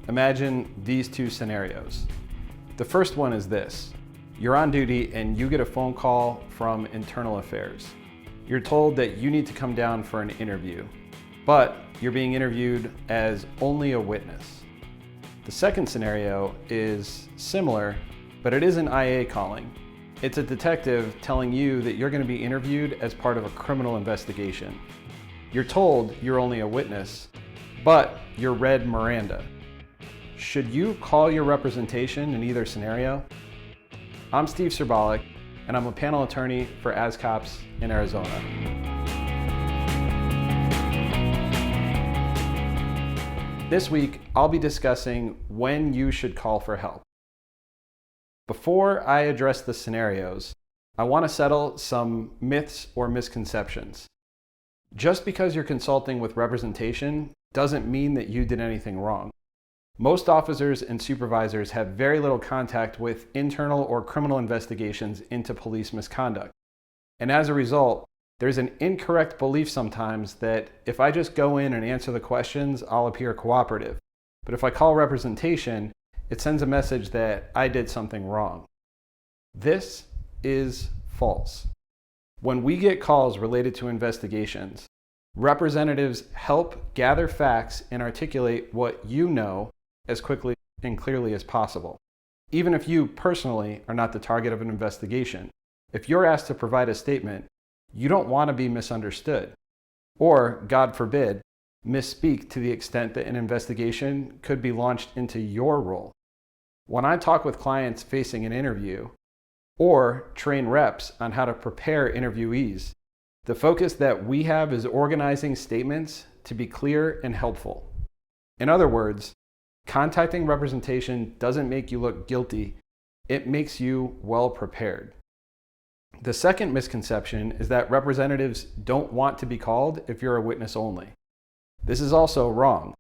Imagine these two scenarios. The first one is this. You're on duty and you get a phone call from Internal Affairs. You're told that you need to come down for an interview, but you're being interviewed as only a witness. The second scenario is similar, but it isn't IA calling. It's a detective telling you that you're going to be interviewed as part of a criminal investigation. You're told you're only a witness, but you're read Miranda. Should you call your representation in either scenario? I'm Steve Serbalik, and I'm a panel attorney for A.R.S. in Arizona. This week, I'll be discussing when you should call for help. Before I address the scenarios, I want to settle some myths or misconceptions. Just because you're consulting with representation doesn't mean that you did anything wrong. Most officers and supervisors have very little contact with internal or criminal investigations into police misconduct. And as a result, there's an incorrect belief sometimes that if I just go in and answer the questions, I'll appear cooperative. But if I call representation, it sends a message that I did something wrong. This is false. When we get calls related to investigations, representatives help gather facts and articulate what you know as quickly and clearly as possible. Even if you personally are not the target of an investigation, if you're asked to provide a statement, you don't want to be misunderstood, or, God forbid, misspeak to the extent that an investigation could be launched into your role. When I talk with clients facing an interview, or train reps on how to prepare interviewees, the focus that we have is organizing statements to be clear and helpful. In other words, contacting representation doesn't make you look guilty, it makes you well prepared. The second misconception is that representatives don't want to be called if you're a witness only. This is also wrong,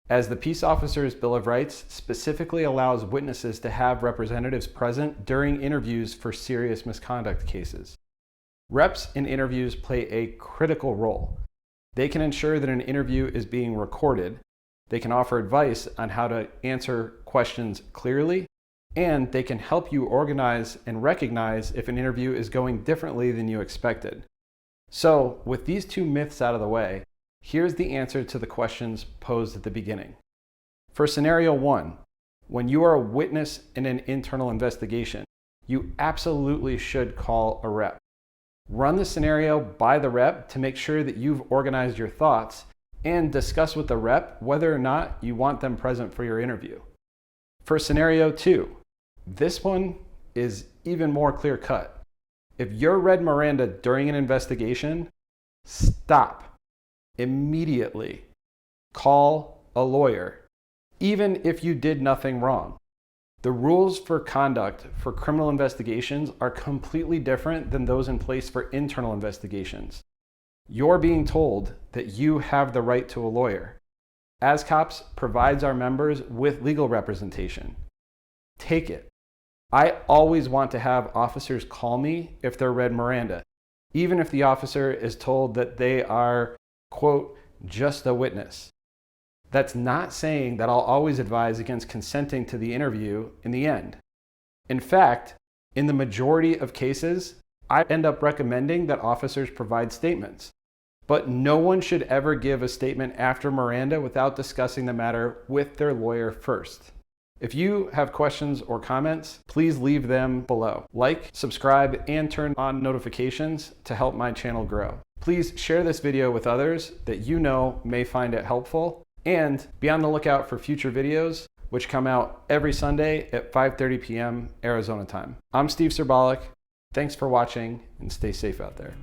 as the Peace Officers Bill of Rights specifically allows witnesses to have representatives present during interviews for serious misconduct cases. Reps in interviews play a critical role. They can ensure that an interview is being recorded, they can offer advice on how to answer questions clearly, and they can help you organize and recognize if an interview is going differently than you expected. So, with these two myths out of the way, here's the answer to the questions posed at the beginning. For scenario one, when you are a witness in an internal investigation, you absolutely should call a rep. Run the scenario by the rep to make sure that you've organized your thoughts and discuss with the rep whether or not you want them present for your interview. For scenario two, this one is even more clear-cut. If you're read Miranda during an investigation, stop. Immediately. Call a lawyer, even if you did nothing wrong. The rules for conduct for criminal investigations are completely different than those in place for internal investigations. You're being told that you have the right to a lawyer. ASCOPS provides our members with legal representation. Take it. I always want to have officers call me if they're read Miranda, even if the officer is told that they are, quote, just a witness. That's not saying that I'll always advise against consenting to the interview in the end. In fact, in the majority of cases, I end up recommending that officers provide statements. But no one should ever give a statement after Miranda without discussing the matter with their lawyer first. If you have questions or comments, please leave them below. Like, subscribe, and turn on notifications to help my channel grow. Please share this video with others that you know may find it helpful, and be on the lookout for future videos which come out every Sunday at 5:30 p.m. Arizona time. I'm Steve Serbalik. Thanks for watching, and stay safe out there.